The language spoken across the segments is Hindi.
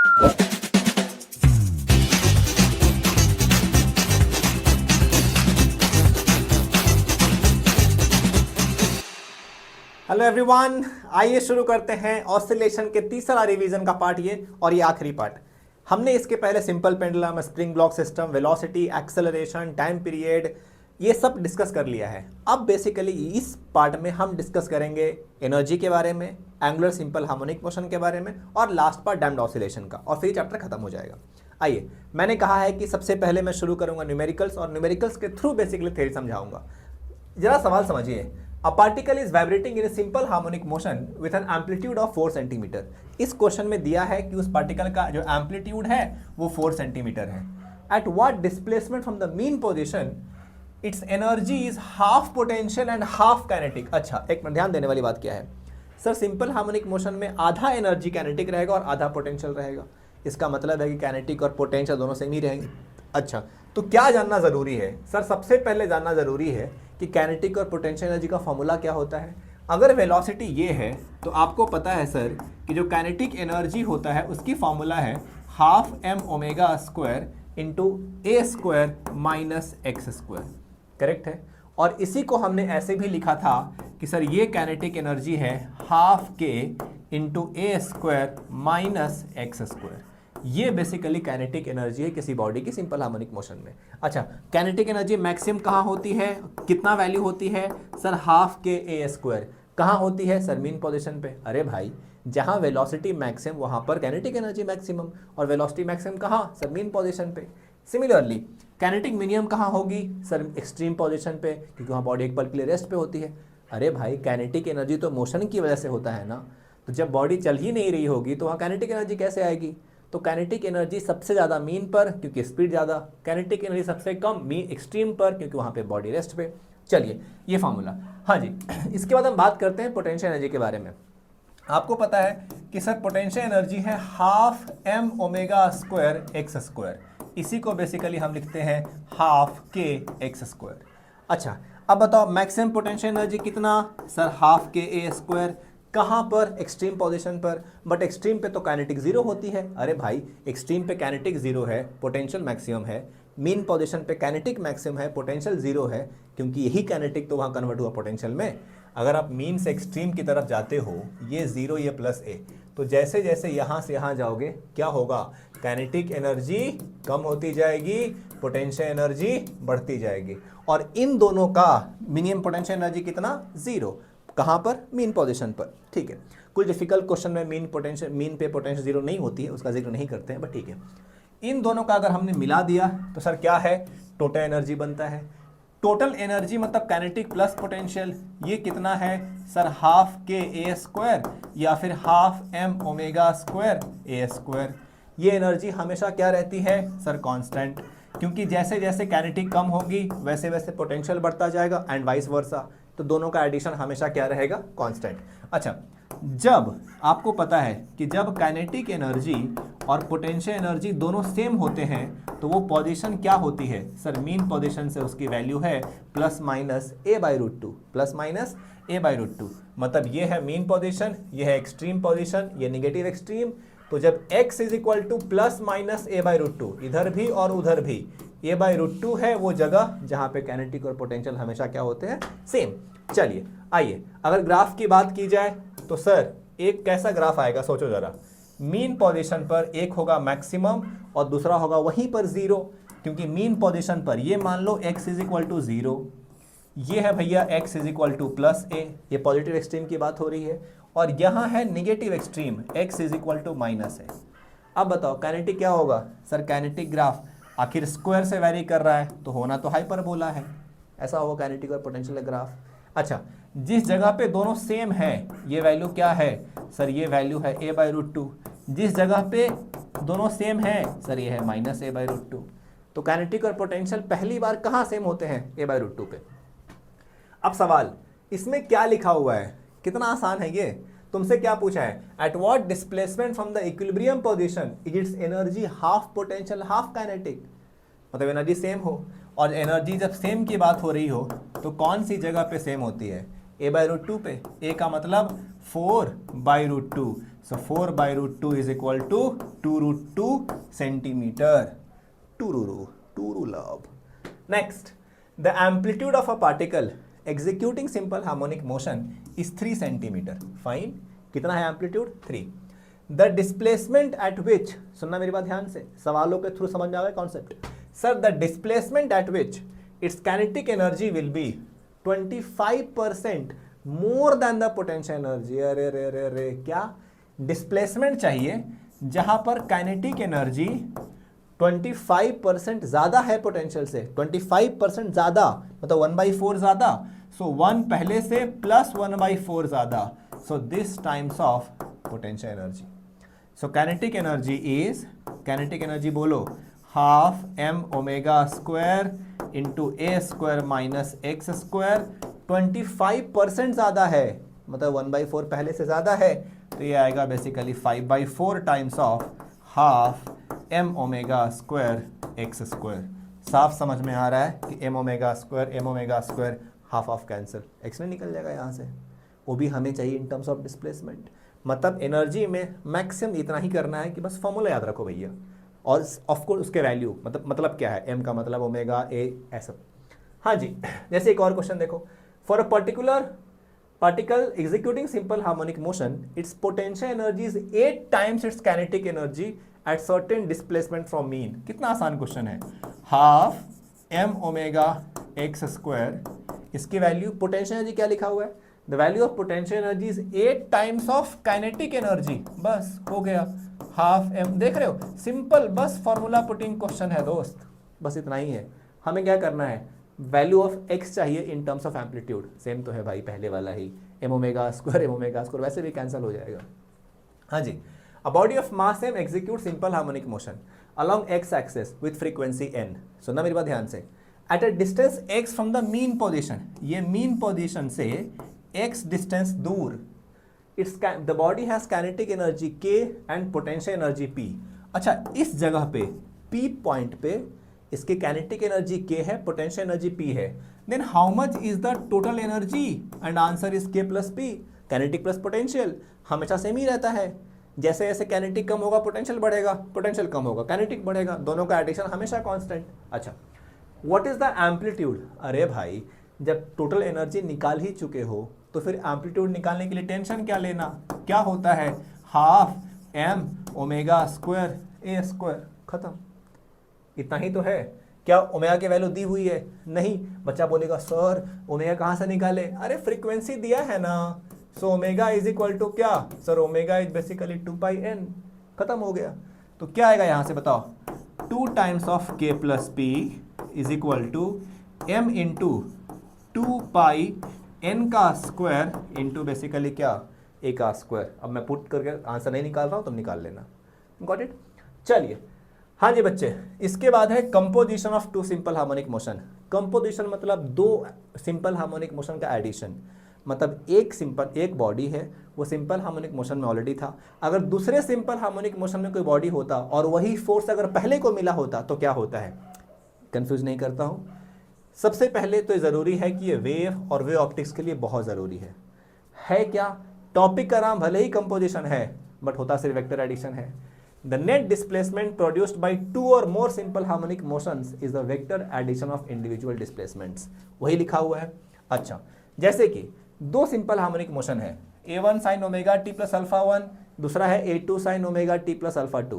हेलो एवरीवन, आइए शुरू करते हैं ऑसिलेशन के तीसरा रिवीजन का पार्ट ये, और ये आखिरी पार्ट। हमने इसके पहले simple pendulum, spring block system, velocity, acceleration, time period, ये सब डिस्कस कर लिया है। अब बेसिकली इस पार्ट में हम डिस्कस करेंगे एनर्जी के बारे में, एंगुलर सिंपल हार्मोनिक मोशन के बारे में, और लास्ट पार्ट डैम्प्ड ऑसिलेशन का, और फिर चैप्टर खत्म हो जाएगा। आइए, मैंने कहा है कि सबसे पहले मैं शुरू करूंगा न्यूमेरिकल्स, और न्यूमेरिकल्स के थ्रू बेसिकली थ्योरी समझाऊंगा। जरा सवाल समझिए, A particle is vibrating in a simple harmonic motion with an amplitude of 4 centimetre. इस क्वेश्चन में दिया है कि उस पार्टिकल का जो एम्पलीट्यूड है वो 4 सेंटीमीटर है। At what displacement from the mean position its energy is half potential and half kinetic। अच्छा, एक मिनट, ध्यान देने वाली बात क्या है सर, सिंपल हार्मोनिक मोशन में आधा एनर्जी काइनेटिक रहेगा और आधा पोटेंशियल रहेगा। इसका मतलब है कि काइनेटिक और पोटेंशियल दोनों सेम ही रहेंगे। अच्छा, तो क्या जानना ज़रूरी है सर? सबसे पहले जानना ज़रूरी है कि काइनेटिक और पोटेंशियल एनर्जी का फॉर्मूला क्या होता है। अगर वेलोसिटी ये है तो आपको पता है सर कि जो काइनेटिक एनर्जी होता है उसकी फॉर्मूला है half m omega square into A square minus X square. Correct है। और इसी को हमने ऐसे भी लिखा था कि सर ये काइनेटिक एनर्जी है हाफ के into A square minus X square. ये बेसिकली काइनेटिक एनर्जी है किसी बॉडी की सिंपल हार्मोनिक मोशन में। अच्छा, काइनेटिक एनर्जी मैक्सिमम कहाँ होती है, कितना वैल्यू होती है सर? हाफ के ए स्क्वायर। कहाँ होती है सर? मीन पोजीशन पे। अरे भाई, जहाँ वेलोसिटी मैक्सिमम वहाँ पर काइनेटिक एनर्जी मैक्सिमम, और वेलोसिटी मैक्सिमम कहाँ सर? मीन पोजीशन पे। सिमिलरली काइनेटिक मिनिमम कहाँ होगी सर? एक्सट्रीम पोजीशन पे, क्योंकि वहाँ बॉडी एक पल के लिए रेस्ट पे होती है। अरे भाई, काइनेटिक एनर्जी तो मोशन की वजह से होता है ना, तो जब बॉडी चल ही नहीं रही होगी तो वहाँ काइनेटिक एनर्जी कैसे आएगी? तो काइनेटिक एनर्जी सबसे ज़्यादा मीन पर, क्योंकि स्पीड ज़्यादा। काइनेटिक एनर्जी सबसे कम मीन एक्सट्रीम पर, क्योंकि वहाँ पे बॉडी रेस्ट पे। चलिए, ये फार्मूला। हाँ जी, इसके बाद हम बात करते हैं पोटेंशियल एनर्जी के बारे में। आपको पता है कि सर पोटेंशियल एनर्जी है half m omega square x square. इसी को बेसिकली हम लिखते हैं हाफ के एक्स स्क्वायर। अच्छा, अब बताओ मैक्सिमम पोटेंशियल एनर्जी कितना सर? हाफ के ए स्क्वायर। कहाँ पर? एक्सट्रीम पोजीशन पर। बट एक्सट्रीम पे तो काइनेटिक जीरो होती है। अरे भाई, एक्सट्रीम पे काइनेटिक जीरो है, पोटेंशियल मैक्सिमम है। मीन पोजीशन पे काइनेटिक मैक्सिमम है, पोटेंशियल जीरो है, क्योंकि यही काइनेटिक तो वहाँ कन्वर्ट हुआ पोटेंशियल में। अगर आप मीन से एक्सट्रीम की तरफ जाते हो, ये जीरो ये प्लस ए, तो जैसे जैसे यहाँ से यहाँ जाओगे क्या होगा? काइनेटिक एनर्जी कम होती जाएगी, पोटेंशियल एनर्जी बढ़ती जाएगी। और इन दोनों का मिनिमम पोटेंशियल एनर्जी कितना? जीरो। कहाँ पर? मीन पोजीशन पर। ठीक है, कुछ डिफिकल्ट क्वेश्चन में मीन पे पोटेंशियल जीरो नहीं होती है, उसका जिक्र नहीं करते हैं, बट ठीक है। इन दोनों का अगर हमने मिला दिया तो सर क्या है? टोटल एनर्जी बनता है। टोटल एनर्जी मतलब काइनेटिक प्लस पोटेंशियल, ये कितना है सर? हाफ के ए स्क्वायर या फिर हाफ m ओमेगा स्क्वायर ए स्क्वायर। ये एनर्जी हमेशा क्या रहती है सर? कांस्टेंट, क्योंकि जैसे जैसे काइनेटिक कम होगी वैसे वैसे पोटेंशियल बढ़ता जाएगा, एंड वाइस वर्सा। तो दोनों का एडिशन हमेशा क्या रहेगा? कांस्टेंट। अच्छा, जब आपको पता है कि जब काइनेटिक एनर्जी और पोटेंशियल एनर्जी दोनों सेम होते हैं तो वो पोजीशन क्या होती है सर? मीन पोजीशन से उसकी वैल्यू है plus minus a by root two. Plus minus a by root two मतलब ये है मीन पोजीशन, ये है एक्सट्रीम पोजीशन, ये निगेटिव एक्सट्रीम। तो जब x is equal to plus minus a by root two, इधर भी और उधर भी, ए बाई रूट टू है वो जगह जहां पे काइनेटिक और पोटेंशियल हमेशा क्या होते हैं? सेम। चलिए, आइए अगर ग्राफ की बात की जाए तो सर एक कैसा ग्राफ आएगा सोचो जरा। मीन पोजीशन पर एक होगा मैक्सिमम और दूसरा होगा वहीं पर जीरो, क्योंकि मीन पोजीशन पर ये मान लो x is equal to zero, ये है भैया x is equal to plus A, ये पॉजिटिव एक्सट्रीम की बात हो रही है, और यहाँ है negative extreme x is equal to minus है। अब बताओ काइनेटिक क्या होगा सर? काइनेटिक ग्राफ आखिर स्क्वायर से वैरी कर रहा है तो होना तो हाइपरबोला है, ऐसा होगा काइनेटिक और पोटेंशियल ग्राफ। अच्छा, जिस जगह पे दोनों सेम है ये वैल्यू क्या है सर? ये वैल्यू है a बाई रूट टू। जिस जगह पे दोनों सेम है सर ये है minus a by root two. तो काइनेटिक और पोटेंशियल पहली बार कहाँ सेम होते हैं? a बाई रूट टू पे। अब सवाल, इसमें क्या लिखा हुआ है? कितना आसान है ये। तुमसे क्या पूछा है? At what displacement from the equilibrium position is it's energy half potential half kinetic. मतलब एनर्जी सेम हो, और एनर्जी जब सेम की बात हो रही हो तो कौन सी जगह पे सेम होती है? a बाई रूट टू पे। a का मतलब 4 by root two, So 4 by root 2 is equal to 2 root 2 centimeter. 2 love. Next, the amplitude of a particle executing simple harmonic motion is 3 centimeter. Fine. कितना है amplitude? 3. The displacement at which, सुनना मेरी बात ध्यान से, सवालों के थ्रू समझ में आ गया concept. Sir, the displacement at which its kinetic energy will be 25% more than the potential energy. अरे क्या डिस्प्लेसमेंट चाहिए जहां पर काइनेटिक एनर्जी 25% ज्यादा है पोटेंशियल से. 25% ज्यादा मतलब 1/4 ज्यादा. सो 1 पहले से प्लस 1/4 ज्यादा. So this times of potential energy. So kinetic energy बोलो half m omega square into A square minus X square. 25% ज्यादा है मतलब 1/4 पहले से ज्यादा है, तो ये आएगा basically 5/4 times of half m omega square x square. साफ समझ में आ रहा है कि m omega square half of cancel, x नहीं निकल जाएगा यहाँ से. वो भी हमें चाहिए इन टर्म्स ऑफ डिस्प्लेसमेंट. मतलब एनर्जी में मैक्सिमम इतना ही करना है कि बस फॉर्मूला याद रखो भैया, और ऑफकोर्स उसके वैल्यू मतलब क्या है, m का मतलब ओमेगा ए ऐसा. हाँ जी, जैसे एक और क्वेश्चन देखो. For a particular particle executing simple harmonic motion, its potential energy is 8 times its kinetic energy at certain displacement from mean. कितना आसान क्वेश्चन है. Half m omega x square, इसकी वैल्यू पोटेंशियल एनर्जी क्या लिखा हुआ है, the value of potential energy is 8 times of kinetic energy. बस हो गया हाफ m. देख रहे हो, सिंपल, बस फॉर्मूला पुटिंग क्वेश्चन है दोस्त, बस इतना ही है. हमें क्या करना है, वैल्यू ऑफ x चाहिए in terms of amplitude. Same तो है भाई पहले वाला ही, m ओमेगा स्क्वायर वैसे भी कैंसिल हो जाएगा. हाँ जी. A body of mass m execute simple harmonic motion along x axis with frequency n. सुनना मेरी बात ध्यान से. At a distance x from the mean position, ये मीन पोजीशन से x डिस्टेंस दूर, it's the body has kinetic energy k and potential energy p. अच्छा, इस जगह पे p पॉइंट पे इसकी काइनेटिक एनर्जी k है, पोटेंशियल एनर्जी p है. Then how much is the total energy, and answer is k plus p. Kinetic plus potential हमेशा सेम ही रहता है. जैसे जैसे काइनेटिक कम होगा पोटेंशियल बढ़ेगा, पोटेंशियल कम होगा काइनेटिक बढ़ेगा, दोनों का एडिशन हमेशा कांस्टेंट. अच्छा, व्हाट इज द एम्पलीट्यूड. अरे भाई, जब टोटल एनर्जी निकाल ही चुके हो तो फिर एम्पलीट्यूड निकालने के लिए टेंशन क्या लेना. क्या होता है, हाफ m ओमेगा स्क्वायर ए स्क्वायर, खत्म. इतना ही तो है. क्या ओमेगा की वैल्यू दी हुई है? नहीं. बच्चा बोलेगा सर ओमेगा कहाँ से निकाले, अरे फ्रीक्वेंसी दिया है ना. So omega is equal to क्या sir, omega is basically 2πn. खत्म हो गया. तो क्या आएगा यहाँ से बताओ, 2 times of k plus p is equal to m into 2πn का स्क्वायर इंटू बेसिकली क्या, a का स्क्वायर. अब मैं पुट करके आंसर नहीं निकाल रहा हूँ, तुम निकाल लेना. Got it. चलिए, हाँ जी बच्चे, इसके बाद है composition of two simple harmonic motion. Composition मतलब दो सिंपल हार्मोनिक मोशन का एडिशन. मतलब एक बॉडी है, वो सिंपल हार्मोनिक मोशन में ऑलरेडी था. अगर दूसरे सिंपल हार्मोनिक मोशन में कोई बॉडी होता और वही फोर्स अगर पहले को मिला होता तो क्या होता है. कंफ्यूज नहीं करता हूँ. सबसे पहले तो ज़रूरी है कि ये वेव और वेव ऑप्टिक्स के लिए बहुत ज़रूरी है क्या. टॉपिक का नाम भले ही कंपोजिशन है बट होता सिर्फ वेक्टर एडिशन है. The net displacement produced by two or more simple harmonic motions is the vector addition of individual displacements. वही लिखा हुआ है. अच्छा, जैसे कि दो सिंपल हार्मोनिक मोशन है, a1 sin omega t plus alpha 1, दूसरा है a2 sin omega t plus alpha 2.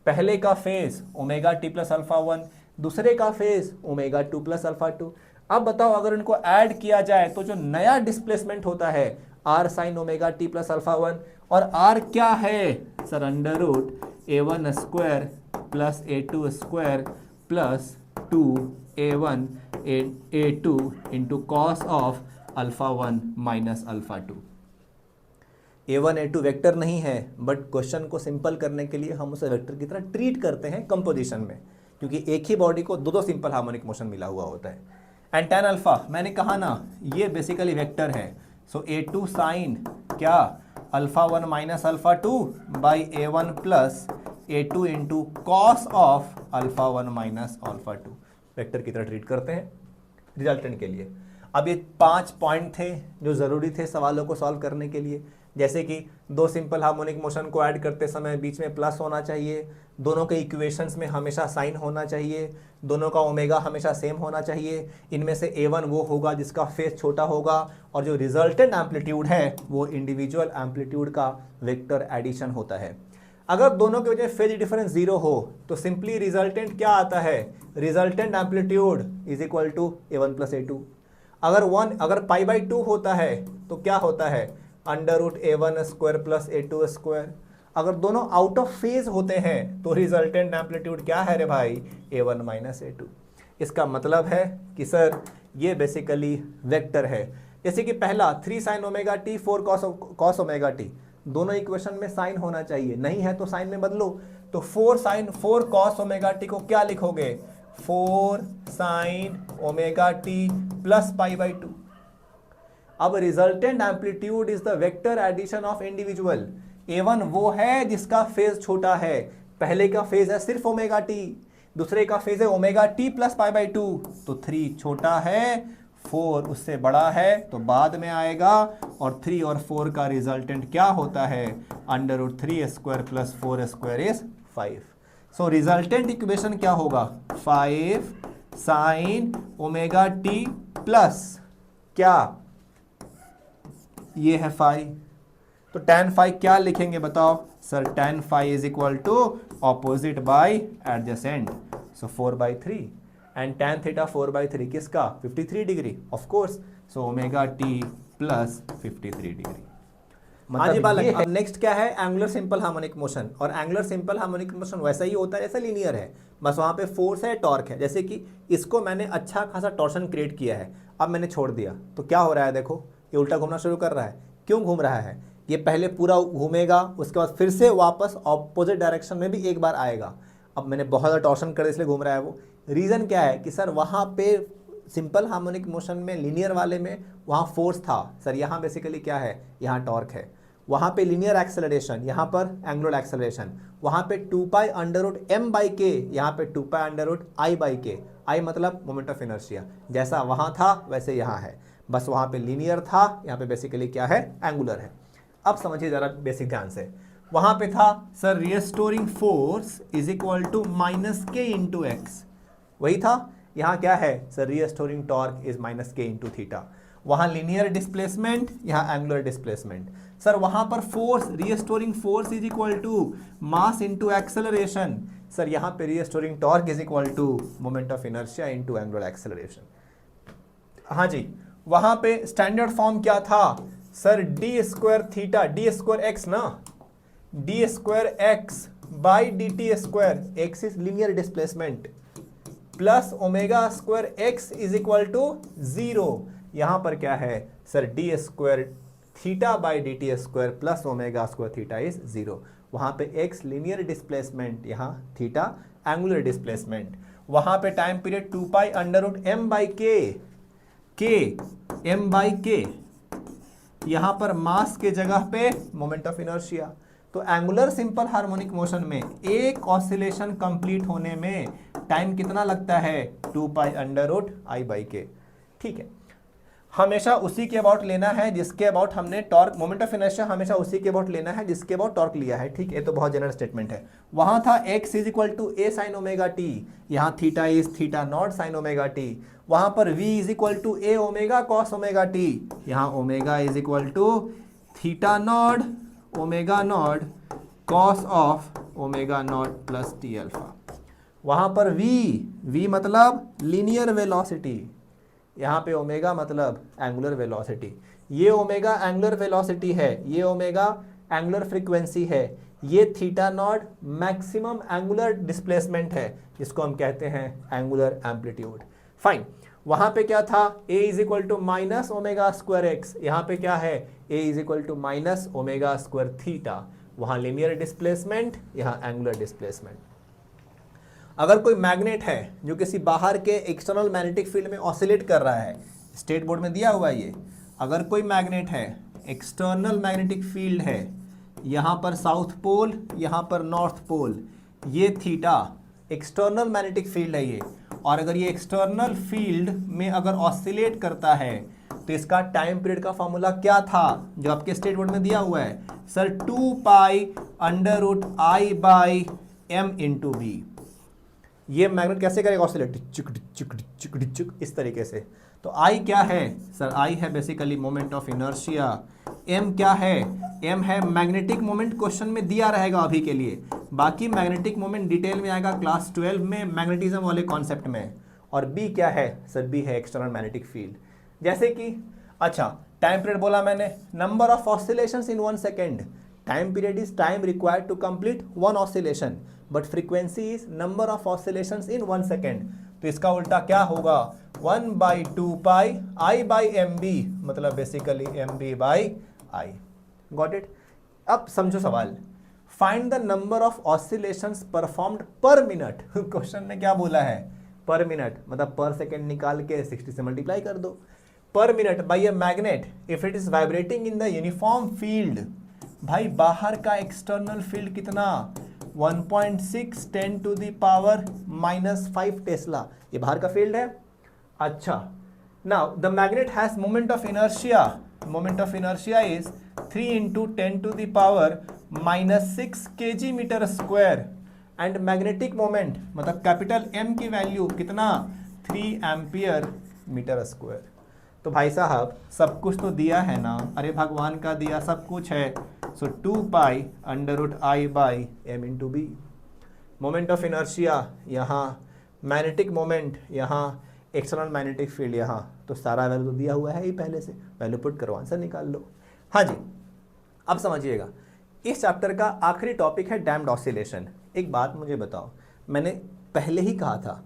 पहले का phase omega t plus alpha 1, दूसरे का फेज ओमेगा 2 प्लस अल्फा 2. अब बताओ अगर इनको ऐड किया जाए तो जो नया डिस्प्लेसमेंट होता है r sin omega t plus alpha 1, और r क्या है sir, under root a1 square plus a2 square plus 2a1 a2 into cos of alpha 1 minus alpha 2. a1 a2 vector नहीं है, बट क्वेश्चन को सिंपल करने के लिए हम उसे वेक्टर की तरह ट्रीट करते हैं कंपोजिशन में, क्योंकि एक ही बॉडी को दो सिंपल हार्मोनिक मोशन मिला हुआ होता है. एंड tan अल्फा मैंने कहा ना, ये बेसिकली वेक्टर है. सो a2 साइन क्या, alpha 1 minus alpha 2 by a1 plus a2 into cos of alpha 1 minus alpha 2. Vector की तरह ट्रीट करते हैं रिजल्टेंट के लिए. अब ये 5 पॉइंट थे जो ज़रूरी थे सवालों को सॉल्व करने के लिए. जैसे कि दो सिंपल हार्मोनिक मोशन को ऐड करते समय बीच में प्लस होना चाहिए, दोनों के इक्वेशंस में हमेशा साइन होना चाहिए, दोनों का ओमेगा हमेशा सेम होना चाहिए, इनमें से A1 वो होगा जिसका फेज छोटा होगा, और जो रिजल्टेंट एम्पलीट्यूड है वो इंडिविजुअल एम्पलीट्यूड का वेक्टर एडिशन होता है। अगर दोनों के वजह फेज डिफरेंस 0 हो तो सिंपली रिजल्टेंट क्या आता है, resultant amplitude is equal to A1 plus A2। अगर पाई बाई 2 होता है तो क्या होता है, under root A1 square plus A2 square. अगर दोनों आउट ऑफ फेज होते हैं तो रिजल्टेंट एम्पलीट्यूड क्या है रे भाई, A1 माइनस A2। इसका मतलब है कि सर ये बेसिकली वेक्टर है। जैसे कि पहला 3 sign omega T 4 cos omega T, दोनों इक्वेशन में साइन होना चाहिए, नहीं है तो साइन में बदलो। तो 4 साइन 4 कॉस ओमेगा टी को क्या लिखोगे, 4 sine omega t plus pi by 2। अब resultant amplitude is the vector addition of individual. A1 वो है जिसका फेज छोटा है, पहले का फेज है सिर्फ ओमेगा टी, दूसरे का फेज है omega t plus pi by 2। तो 3 छोटा है, 4 उससे बड़ा है तो बाद में आएगा, और 3 और 4 का रिजल्टेंट क्या होता है, under root 3 square plus 4 square is 5। So resultant equation क्या होगा, 5 साइन ओमेगा टी प्लस क्या, ये है फाई, तो tan फाई क्या लिखेंगे बताओ sir, tan phi is equal to opposite by adjacent, so 4/3, and tan theta 4/3 किसका, 53 degree of course, so omega t plus 53 degree. हाँ जी बालक, अब नेक्स्ट क्या है, एंगुलर सिंपल हार्मोनिक मोशन। और एंगुलर सिंपल हार्मोनिक मोशन वैसा ही होता है जैसा लीनियर है, बस वहाँ पे फोर्स है, टॉर्क है। जैसे कि इसको मैंने अच्छा खासा टॉर्शन क्रिएट किया है, अब मैंने छोड़ दिया तो क्या हो रहा है, देखो ये उल्टा घूमना शुरू कर रहा है। क्यों घूम रहा है, ये पहले पूरा घूमेगा, उसके बाद फिर से वापस ऑपोजिट डायरेक्शन में भी एक बार आएगा। अब मैंने बहुत ज़्यादा टॉर्शन कर इसलिए घूम रहा है वो। रीज़न क्या है कि सर वहाँ पे सिंपल हार्मोनिक मोशन में, लीनियर वाले में वहाँ फोर्स था सर, यहाँ बेसिकली क्या है, यहाँ टॉर्क है। वहाँ पे लीनियर एक्सेलरेशन, यहाँ पर एंगुलर एक्सेलरेशन। वहाँ पे 2 pi under root m by k, यहाँ पे 2 pi under root I by k. I मतलब मोमेंट ऑफ इनर्शिया, जैसा वहाँ था वैसे यहाँ है, बस वहाँ पे लीनियर था, यहाँ पे बेसिकली क्या है, एंगुलर है। अब समझिए ज़रा बेसिक ध्यान से, वहाँ पे था sir restoring force is equal to minus k into x, वही था। यहाँ क्या है sir, restoring torque is minus k into theta. वहाँ लीनियर डिस्प्लेसमेंट, यहाँ एंगुलर डिस्प्लेसमेंट। सर वहाँ पर force, restoring force is equal to mass into acceleration. Sir यहाँ पे restoring torque is equal to moment of inertia into angular acceleration. हाँ जी, वहाँ पे स्टैंडर्ड फॉर्म क्या था sir, d square theta, d square x ना, d square x by d t square, x is linear displacement, plus omega square x is equal to 0। यहाँ पर क्या है sir, d square theta by d t square plus omega square theta is 0। वहाँ पे एक्स लीनियर डिस्प्लेसमेंट, यहाँ थीटा एंगुलर डिस्प्लेसमेंट। वहाँ पे time period 2 pi under root m by k m by k, यहाँ पर मास के जगह पे मोमेंट ऑफ इनर्शिया। तो एंगुलर सिंपल हार्मोनिक मोशन में एक ऑसिलेशन कंप्लीट होने में टाइम कितना लगता है, 2 pi under root I by k. ठीक है, हमेशा उसी के अबाउट लेना है जिसके अबाउट हमने टॉर्क, मोमेंट ऑफ इनर्शिया हमेशा उसी के अबाउट लेना है जिसके अबाउट टॉर्क लिया है। ठीक है, तो बहुत जनरल स्टेटमेंट है। वहां था x is equal to A sine omega T, यहाँ theta is theta not sine omega T. वहां पर v is equal to A omega cos omega T, यहाँ omega is equal to theta not omega not cos of omega not plus T alpha. वहां पर v मतलब लीनियर वेलोसिटी, यहाँ पे ओमेगा मतलब एंगुलर वेलोसिटी। ये ओमेगा एंगुलर वेलोसिटी है, ये ओमेगा एंगुलर फ्रीक्वेंसी है, ये theta naught maximum angular displacement है, जिसको हम कहते हैं एंगुलर एम्पलीट्यूड। फाइन, वहाँ पे क्या था, a is equal to minus omega square x, यहाँ पे क्या है a is equal to minus omega square theta. वहाँ लीनियर डिस्प्लेसमेंट, यहाँ एंगुलर डिस्प्लेसमेंट। अगर कोई मैग्नेट है जो किसी बाहर के एक्सटर्नल मैग्नेटिक फील्ड में ऑसिलेट कर रहा है, स्टेट बोर्ड में दिया हुआ है ये, अगर कोई मैग्नेट है, एक्सटर्नल मैग्नेटिक फील्ड है, यहाँ पर साउथ पोल, यहाँ पर नॉर्थ पोल, ये थीटा एक्सटर्नल मैग्नेटिक फील्ड है ये, और अगर ये एक्सटर्नल फील्ड में अगर ऑसिलेट करता है तो इसका टाइम पीरियड का फॉर्मूला क्या था जो आपके स्टेट बोर्ड में दिया हुआ है sir, 2 pi under root I by M into B. ये मैग्नेट कैसे करेगा ऑसिलेट, चिक चिक चिक चिक इस तरीके से। तो आई क्या है सर, आई है basically moment of inertia. M क्या है, एम है मैग्नेटिक मोमेंट, क्वेश्चन में दिया रहेगा अभी के लिए, बाकी मैग्नेटिक मोमेंट डिटेल में आएगा क्लास 12 में मैग्नेटिज्म वाले कॉन्सेप्ट में। और बी क्या है सर, बी है एक्सटर्नल मैग्नेटिक फील्ड। जैसे कि अच्छा टाइम पीरियड बोला मैंने, number of oscillations in 1 second, time period is time required to complete 1 oscillation, but frequency is number of oscillations in 1 second. तो इसका उल्टा क्या होगा, 1/2 pi I by M B, मतलब basically M B by I. Got it. अब समझो सवाल, find the number of oscillations performed पर मिनट। क्वेश्चन ने क्या बोला है, पर मिनट, मतलब पर सेकेंड निकाल के 60 से मल्टीप्लाई कर दो। पर minute by a magnet if it is vibrating in the uniform field. भाई बाहर का एक्सटर्नल फील्ड कितना, 1.6 10 टू द पावर -5 टेस्ला, ये बाहर का फील्ड है। अच्छा, now the magnet has moment of inertia, moment of inertia is 3 into 10 to the power -6 kg metre square, and magnetic moment मतलब कैपिटल एम की वैल्यू कितना, 3 एम्पियर मीटर स्क्वायर। तो भाई साहब सब कुछ तो दिया है ना, अरे भगवान का दिया सब कुछ है। So 2 pi under root I by M into B. Moment of inertia यहाँ, मैग्नेटिक मोमेंट यहाँ, एक्सटर्नल मैग्नेटिक फील्ड यहाँ, तो सारा वैल्यू तो दिया हुआ है ही पहले से, वैल्यू पुट करो आंसर निकाल लो। हाँ जी, अब समझिएगा इस चैप्टर का आखिरी टॉपिक है डैम्प्ड ऑसिलेशन। एक बात मुझे बताओ, मैंने पहले ही कहा था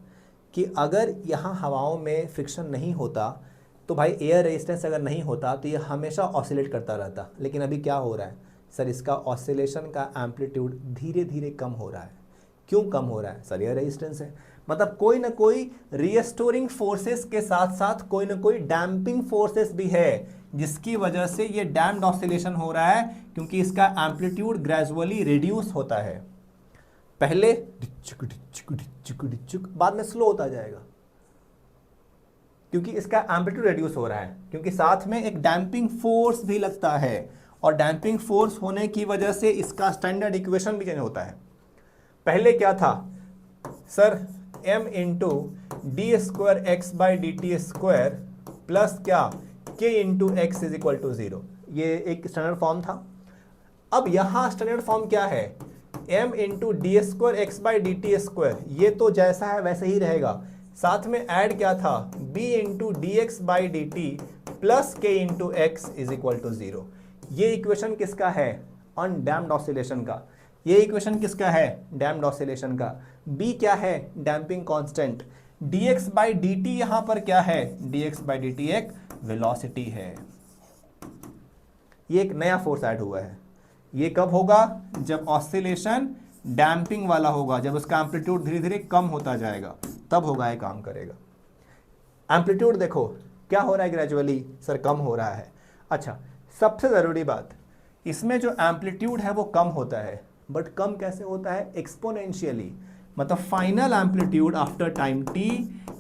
कि अगर यहाँ हवाओं में फ्रिक्शन नहीं होता तो भाई एयर रेजिस्टेंस अगर नहीं होता तो ये हमेशा ऑसिलेट करता रहता, लेकिन अभी क्या हो रहा है सर, इसका ऑसिलेशन का एम्पलीट्यूड धीरे धीरे कम हो रहा है। क्यों कम हो रहा है सर, एयर रेजिस्टेंस है, मतलब कोई ना कोई रीस्टोरिंग फोर्सेस के साथ साथ कोई ना कोई डैम्पिंग फोर्सेस भी है जिसकी वजह से ये डैम्प्ड ऑसिलेशन हो रहा है, क्योंकि इसका एम्पलीट्यूड ग्रेजुअली रिड्यूस होता है। पहले डिचुक डिचुक डिचुक डिचुक, बाद में स्लो होता जाएगा, क्योंकि इसका एम्पलीट्यूड रिड्यूस हो रहा है, क्योंकि साथ में एक डैम्पिंग फोर्स भी लगता है, और डैम्पिंग फोर्स होने की वजह से इसका स्टैंडर्ड इक्वेशन भी चेंज होता है। पहले क्या था sir, m into d square x by d t square plus क्या k into x is equal to 0, ये एक स्टैंडर्ड फॉर्म था। अब यहाँ स्टैंडर्ड फॉर्म क्या है, m into d square x by d t square, ये तो जैसा है वैसे ही रहेगा, साथ में ऐड क्या था b into d x by d t plus k into x is equal to 0। ये इक्वेशन किसका है, अनडैम्प्ड ऑसिलेशन का। ये इक्वेशन किसका है, डैम्प्ड ऑसिलेशन का। b क्या है, damping constant. dx by d T यहाँ पर क्या है, dx बाई डी टी एक वेलोसिटी है। ये एक नया फोर्स ऐड हुआ है। ये कब होगा, जब ऑसिलेशन डैम्पिंग वाला होगा, जब उसका एम्पलीट्यूड धीरे धीरे कम होता जाएगा, तब होगा ये काम करेगा। एम्पलीट्यूड देखो क्या हो रहा है, ग्रेजुअली सर कम हो रहा है। अच्छा, सबसे ज़रूरी बात, इसमें जो एम्पलीट्यूड है वो कम होता है, बट कम कैसे होता है, एक्सपोनेंशियली, मतलब final amplitude after time t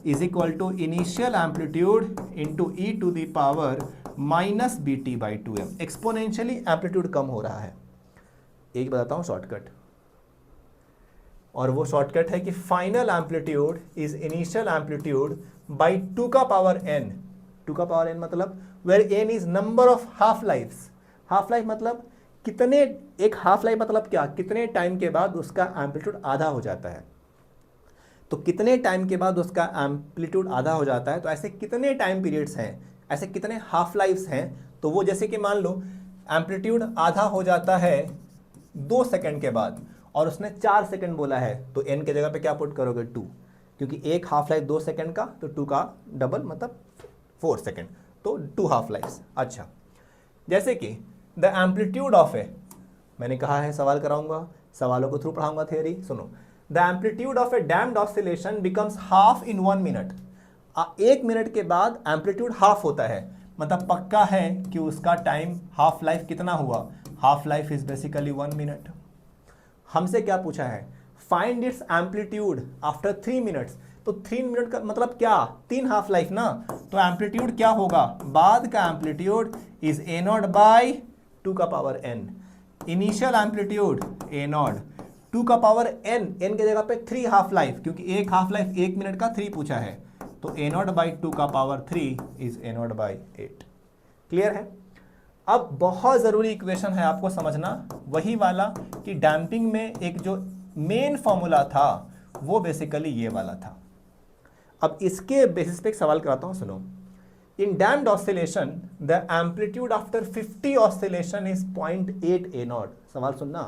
is equal to initial amplitude into E to the power -bt/2m। Exponentially amplitude कम हो रहा है। एक बताता हूँ शॉर्टकट, और वो शॉर्टकट है कि final amplitude is initial amplitude by 2 का पावर n। 2 का पावर n मतलब where n is number of half lives. Half life मतलब कितने, एक हाफ लाइफ मतलब क्या, कितने टाइम के बाद उसका एम्पलीट्यूड आधा हो जाता है। तो कितने टाइम के बाद उसका एम्पलीट्यूड आधा हो जाता है, तो ऐसे कितने टाइम पीरियड्स हैं, ऐसे कितने हाफ लाइफ्स हैं। तो वो जैसे कि मान लो एम्पलीट्यूड आधा हो जाता है 2 सेकंड के बाद, और उसने 4 सेकंड बोला है, तो n के जगह पे क्या पुट करोगे, 2, क्योंकि एक हाफ लाइफ 2 सेकंड का, तो 2 का डबल मतलब 4 सेकंड, तो 2 हाफ लाइफ्स। अच्छा, जैसे कि द एम्पलीट्यूड ऑफ ए, मैंने कहा है सवाल कराऊंगा, सवालों को थ्रू पढ़ाऊंगा थियरी, सुनो। The amplitude of A damped oscillation becomes half in 1 minute. 1 minute के बाद एम्पलीट्यूड हाफ होता है, मतलब पक्का है कि उसका टाइम हाफ लाइफ कितना हुआ, half life is basically 1 minute. हमसे क्या पूछा है, find its amplitude after 3 minutes. तो तो 3 मिनट का मतलब क्या, 3 हाफ लाइफ ना, तो एम्पलीट्यूड क्या होगा, बाद का amplitude is a not by 2 का power n, initial amplitude A not 2 का पावर n, n के जगह पे 3 हाफ लाइफ, क्योंकि एक हाफ लाइफ 1 मिनट का 3 पूछा है, तो ए नॉट बाई 2 का power 3 is a not by 8। Clear है। अब बहुत जरूरी इक्वेशन है आपको समझना, वही वाला कि डैम्पिंग में एक जो मेन फॉर्मूला था वो बेसिकली ये वाला था। अब इसके बेसिस पे एक सवाल कराता हूं, सुनो। In damped oscillation the amplitude after 50 oscillation is 0.8 A not. सवाल सुनना,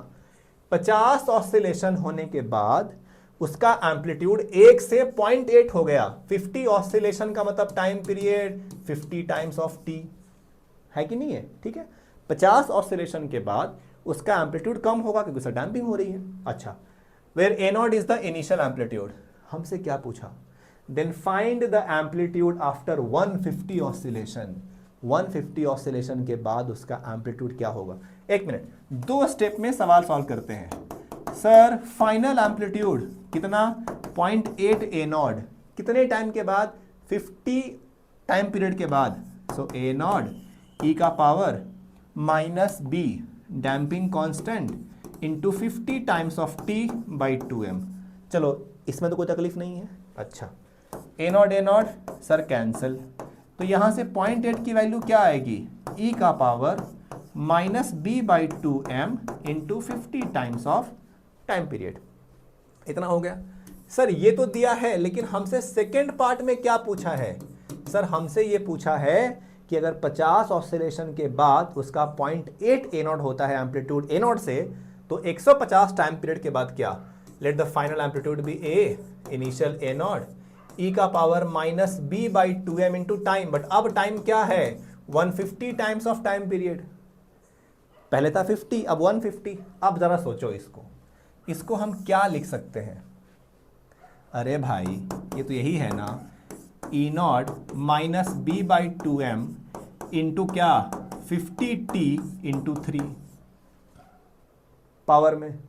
50 ऑसिलेशन होने के बाद उसका एम्पलीट्यूड 1 से 0.8 हो गया। 50 ऑसिलेशन का मतलब time period 50 times of T, है कि नहीं है, ठीक है। 50 ऑसिलेशन के बाद उसका एम्पलीट्यूड कम होगा क्योंकि उसका डैम्पिंग हो रही है। अच्छा, where a naught is the initial amplitude, हमसे क्या पूछा, then find the amplitude after 150 oscillation. 150 oscillation के बाद उसका एम्पलीट्यूड क्या होगा। एक मिनट, 2 स्टेप में सवाल सॉल्व करते हैं। सर फाइनल एम्पलीट्यूड कितना, 0.8 ए नॉट, कितने टाइम के बाद, 50 टाइम पीरियड के बाद, सो ए नॉट ई का power minus b damping constant into 50 times of t by 2m। चलो इसमें तो कोई तकलीफ नहीं है। अच्छा, ए नॉट सर कैंसिल, तो यहां से 0.8 की वैल्यू क्या आएगी, ई का power minus B by 2m into 50 times of time period. इतना हो गया। सर ये तो दिया है, लेकिन हमसे सेकेंड पार्ट में क्या पूछा है, सर हमसे ये पूछा है कि अगर 50 ऑसिलेशन के बाद उसका 0.8 ए नॉट होता है एम्पलीट्यूड ए नॉट से, तो 150 टाइम पीरियड के बाद क्या, let the final amplitude be A, initial A not ई का power minus B by 2m into time. But अब टाइम क्या है, 150 टाइम्स ऑफ टाइम पीरियड। पहले था 50, अब 150। अब जरा सोचो इसको हम क्या लिख सकते हैं। अरे भाई ये तो यही है ना, E not minus B by 2m into क्या, 50t इंटू 3 पावर में,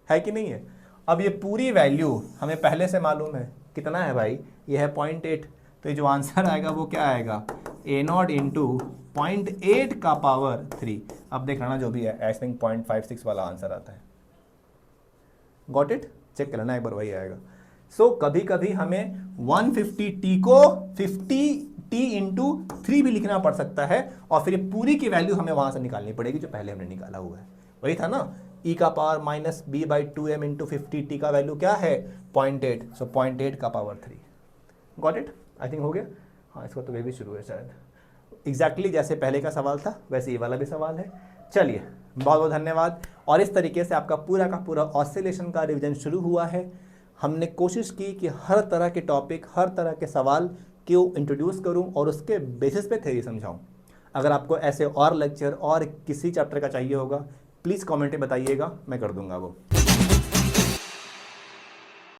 है कि नहीं है। अब ये पूरी वैल्यू हमें पहले से मालूम है, कितना है भाई, ये है 0.8, तो ये जो आंसर आएगा वो क्या आएगा, ए नॉट इंटू 0.8 का पावर 3। अब देख लेना जो भी है, आई थिंक 0.56 वाला आंसर आता है। गॉट इट, चेक कर लेना एक बार, वही आएगा। सो कभी कभी हमें 150t को 50t इंटू 3 भी लिखना पड़ सकता है, और फिर पूरी की वैल्यू हमें वहां से निकालनी पड़ेगी जो पहले हमने निकाला हुआ है। वही था ना, e का power minus B by 2m into 50t का वैल्यू क्या है, 0.8, सो 0.8 का power 3। Got it, I think हो गया। हाँ, इसका तो वे भी शुरू है शायद, एग्जैक्टली जैसे पहले का सवाल था वैसे ये वाला भी सवाल है। चलिए, बहुत बहुत धन्यवाद। और इस तरीके से आपका पूरा का पूरा ऑसिलेशन का रिवीजन शुरू हुआ है। हमने कोशिश की कि हर तरह के टॉपिक, हर तरह के सवाल को इंट्रोड्यूस करूं और उसके बेसिस पे थ्योरी समझाऊं। अगर आपको ऐसे और लेक्चर और किसी चैप्टर का चाहिए होगा, प्लीज़ कमेंट में बताइएगा, मैं कर दूंगा वो।